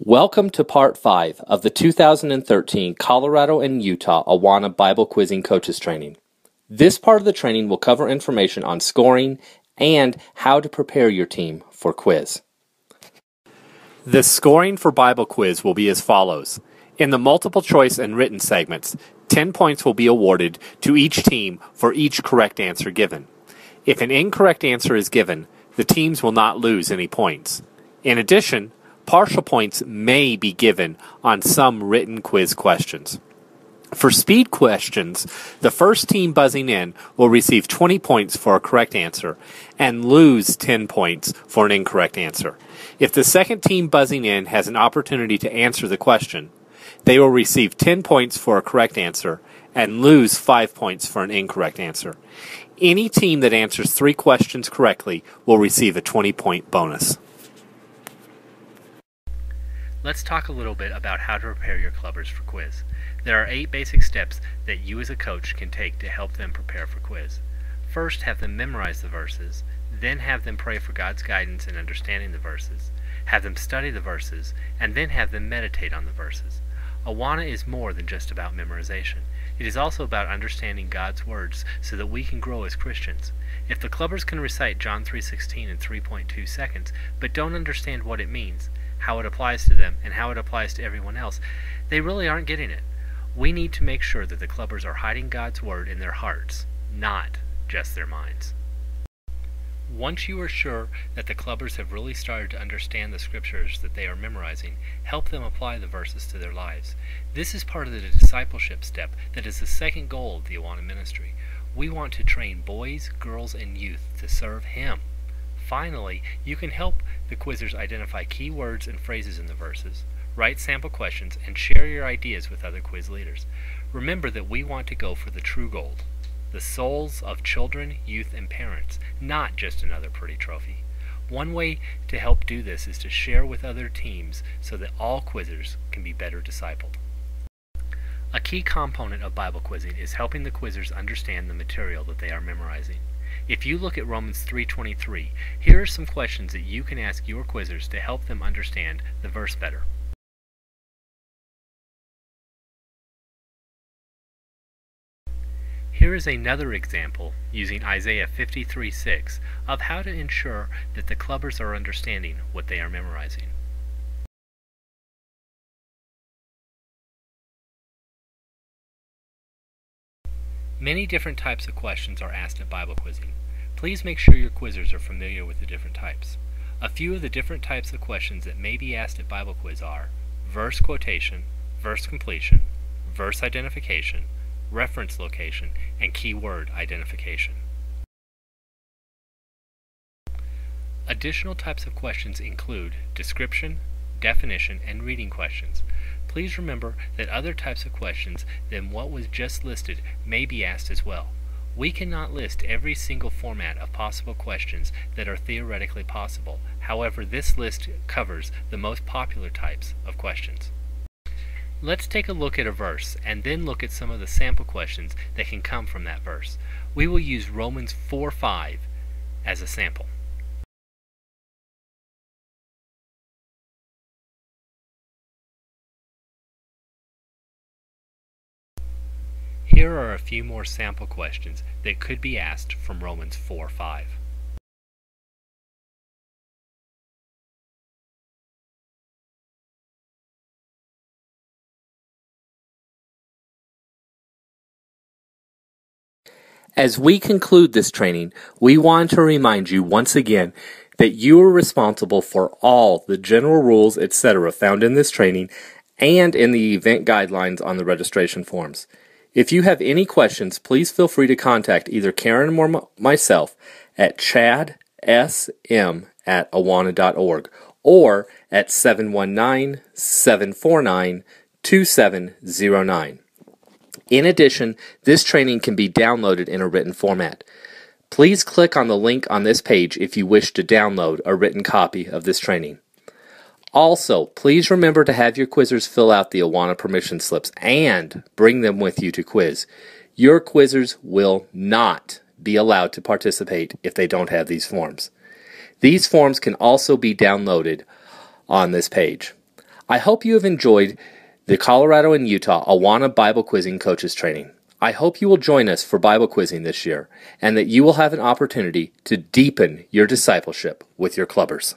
Welcome to Part 5 of the 2013 Colorado and Utah Awana Bible Quizzing Coaches Training. This part of the training will cover information on scoring and how to prepare your team for quiz. The scoring for Bible quiz will be as follows. In the multiple choice and written segments, 10 points will be awarded to each team for each correct answer given. If an incorrect answer is given, the teams will not lose any points. In addition, partial points may be given on some written quiz questions. For speed questions, the first team buzzing in will receive 20 points for a correct answer and lose 10 points for an incorrect answer. If the second team buzzing in has an opportunity to answer the question, they will receive 10 points for a correct answer and lose 5 points for an incorrect answer. Any team that answers 3 questions correctly will receive a 20-point bonus. Let's talk a little bit about how to prepare your clubbers for quiz. There are 8 basic steps that you as a coach can take to help them prepare for quiz. First, have them memorize the verses, then have them pray for God's guidance in understanding the verses, have them study the verses, and then have them meditate on the verses. Awana is more than just about memorization. It is also about understanding God's words so that we can grow as Christians. If the clubbers can recite John 3:16 in 3.2 seconds, but don't understand what it means, how it applies to them, and how it applies to everyone else, they really aren't getting it. We need to make sure that the clubbers are hiding God's word in their hearts, not just their minds. Once you are sure that the clubbers have really started to understand the scriptures that they are memorizing, help them apply the verses to their lives. This is part of the discipleship step that is the second goal of the Awana ministry. We want to train boys, girls, and youth to serve Him. Finally, you can help the quizzers identify key words and phrases in the verses, write sample questions, and share your ideas with other quiz leaders. Remember that we want to go for the true gold, the souls of children, youth, and parents, not just another pretty trophy. One way to help do this is to share with other teams so that all quizzers can be better discipled. A key component of Bible quizzing is helping the quizzers understand the material that they are memorizing. If you look at Romans 3:23, here are some questions that you can ask your quizzers to help them understand the verse better. Here is another example using Isaiah 53:6 of how to ensure that the clubbers are understanding what they are memorizing. Many different types of questions are asked at Bible quizzing. Please make sure your quizzers are familiar with the different types. A few of the different types of questions that may be asked at Bible quiz are verse quotation, verse completion, verse identification, reference location, and keyword identification. Additional types of questions include description, definition, and reading questions. Please remember that other types of questions than what was just listed may be asked as well. We cannot list every single format of possible questions that are theoretically possible. However, this list covers the most popular types of questions. Let's take a look at a verse and then look at some of the sample questions that can come from that verse. We will use Romans 4:5 as a sample. Here are a few more sample questions that could be asked from Romans 4:5. As we conclude this training, we want to remind you once again that you are responsible for all the general rules, etc. found in this training and in the event guidelines on the registration forms. If you have any questions, please feel free to contact either Karen or myself at chadsm@awana.org or at 719-749-2709. In addition, this training can be downloaded in a written format. Please click on the link on this page if you wish to download a written copy of this training. Also, please remember to have your quizzers fill out the Awana permission slips and bring them with you to quiz. Your quizzers will not be allowed to participate if they don't have these forms. These forms can also be downloaded on this page. I hope you have enjoyed the Colorado and Utah Awana Bible Quizzing Coaches Training. I hope you will join us for Bible quizzing this year, and that you will have an opportunity to deepen your discipleship with your clubbers.